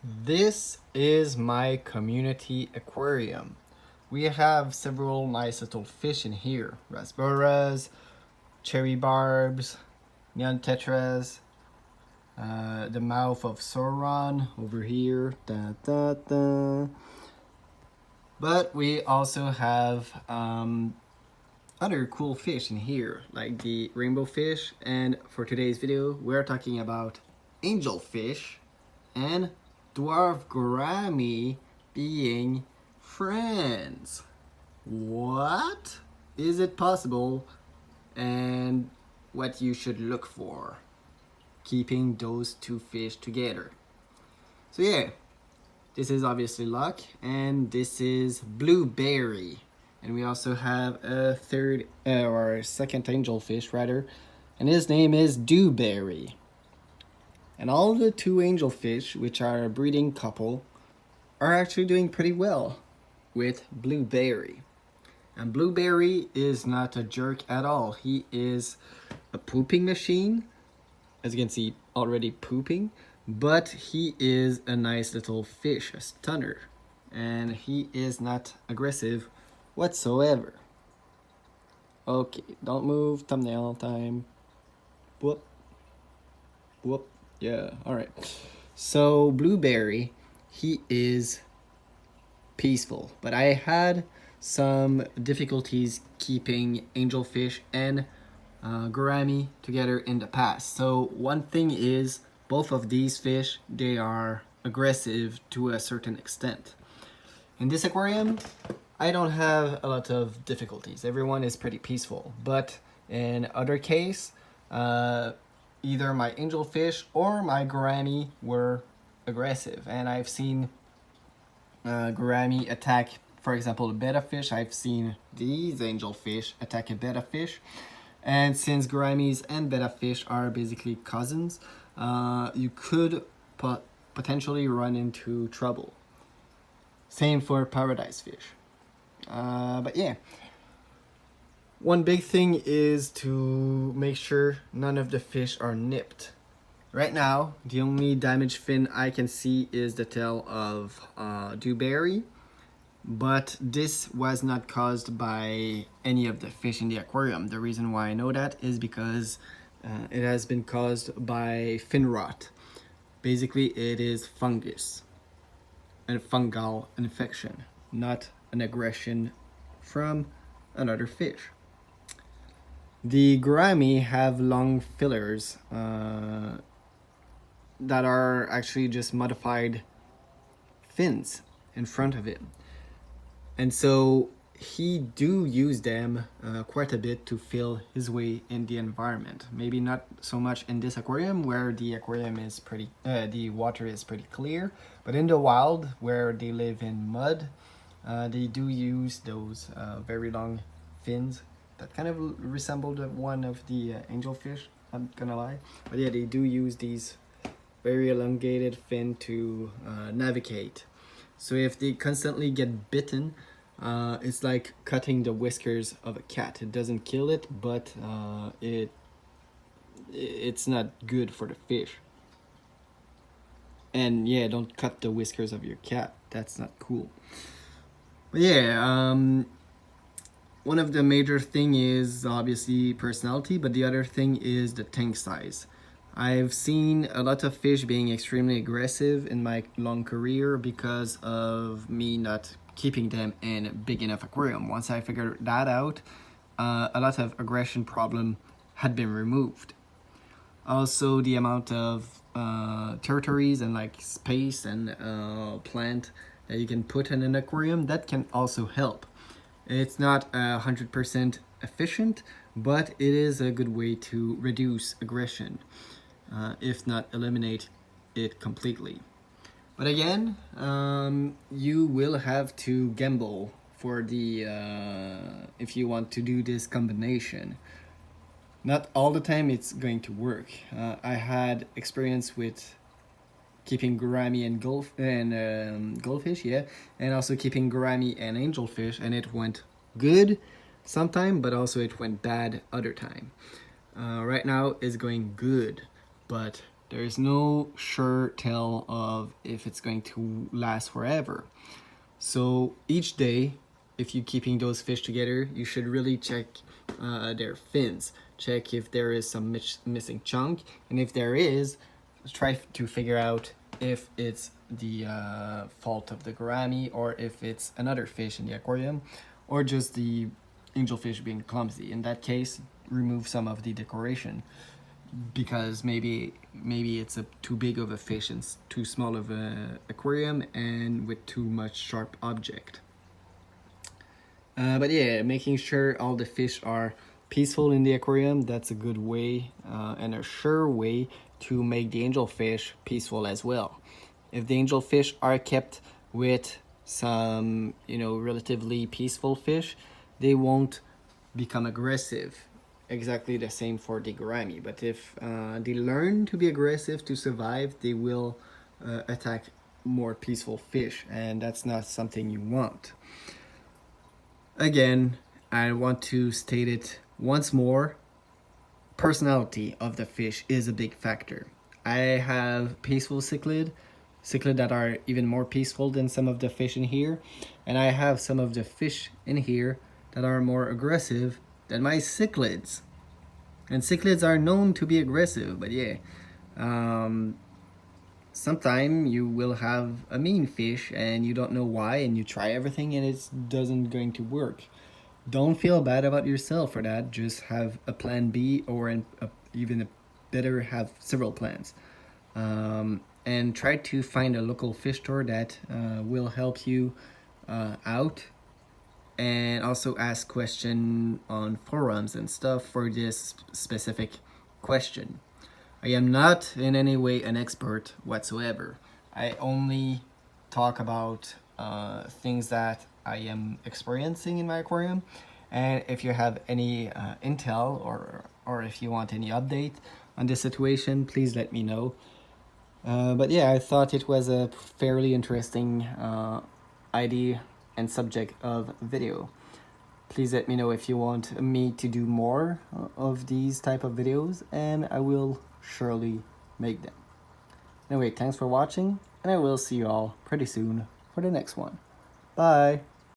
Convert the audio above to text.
This is my community aquarium. We have several nice little fish in here. Rasboras, cherry barbs, neon tetras, the mouth of Sauron over here. Da, da, da. But we also have other cool fish in here, like the rainbow fish. And for today's video, we're talking about angelfish and dwarf gourami being friends. What? Is it possible? And what you should look for keeping those two fish together. So yeah, this is obviously luck, and this is blueberry. And we also have a third or second angelfish rather, and his name is dewberry. And all the two angelfish, which are a breeding couple, are actually doing pretty well with blueberry. And blueberry is not a jerk at all. He is a pooping machine, as you can see, already pooping, but he is a nice little fish, a stunner, and he is not aggressive whatsoever. Okay, don't move, thumbnail time. Whoop. Whoop. Yeah, alright. So blueberry, he is peaceful, but I had some difficulties keeping angelfish and gourami together in the past. So one thing is, both of these fish, they are aggressive to a certain extent. In this aquarium, I don't have a lot of difficulties. Everyone is pretty peaceful. But in other case, either my angelfish or my gourami were aggressive. And I've seen gourami attack, for example, a betta fish. I've seen these angelfish attack a betta fish. And since gouramis and betta fish are basically cousins, you could potentially run into trouble. Same for paradise fish. But yeah, one big thing is to make sure none of the fish are nipped. Right now, the only damaged fin I can see is the tail of dewberry, but this was not caused by any of the fish in the aquarium. The reason why I know that is because it has been caused by fin rot. Basically, it is fungus, a fungal infection, not an aggression from another fish. The gourami have long fillers that are actually just modified fins in front of him. And so he do use them quite a bit to feel his way in the environment. Maybe not so much in this aquarium where the aquarium is pretty, the water is pretty clear, but in the wild where they live in mud, they do use those very long fins that kind of resemble the one of the angelfish, I'm gonna lie. But yeah, they do use these very elongated fin to navigate. So if they constantly get bitten, it's like cutting the whiskers of a cat. It doesn't kill it, but it's not good for the fish. And yeah, don't cut the whiskers of your cat. That's not cool. But yeah, one of the major thing is obviously personality, but the other thing is the tank size. I've seen a lot of fish being extremely aggressive in my long career because of me not keeping them in a big enough aquarium. Once I figured that out, a lot of aggression problem had been removed. Also, the amount of territories and like space and plant that you can put in an aquarium, that can also help. It's not 100% efficient, but it is a good way to reduce aggression, if not eliminate it completely. But again, you will have to gamble for the if you want to do this combination. Not all the time it's going to work. I had experience with keeping gourami and goldfish, yeah, and also keeping gourami and angelfish, and it went good sometime, but also it went bad other time. Right now it's going good, but There is no sure tell of if it's going to last forever. So each day, if you're keeping those fish together, you should really check their fins. Check if there is some missing chunk, and if there is, try to figure out if it's the fault of the gourami, or if it's another fish in the aquarium, or just the angelfish being clumsy. In that case, remove some of the decoration, because maybe it's too big of a fish and too small of a aquarium and with too much sharp object. But yeah, making sure all the fish are peaceful in the aquarium, that's a good way and a sure way to make the angelfish peaceful as well. If the angelfish are kept with some, relatively peaceful fish, they won't become aggressive. Exactly the same for the gourami. But if they learn to be aggressive to survive, they will attack more peaceful fish, and that's not something you want. Again, I want to state it once more. Personality of the fish is a big factor. I have peaceful cichlid that are even more peaceful than some of the fish in here, and I have some of the fish in here that are more aggressive than my cichlids. And cichlids are known to be aggressive, but yeah, sometime you will have a mean fish and you don't know why, and you try everything and it doesn't going to work. Don't feel bad about yourself for that. Just have a plan B, or even better, have several plans. And try to find a local fish store that will help you out, and also ask questions on forums and stuff for this specific question. I am not in any way an expert whatsoever. I only talk about things that I am experiencing in my aquarium, and if you have any intel, or if you want any update on this situation, please let me know. But yeah, I thought it was a fairly interesting idea and subject of video. Please let me know if you want me to do more of these type of videos, and I will surely make them. Anyway, thanks for watching, and I will see you all pretty soon for the next one. Bye!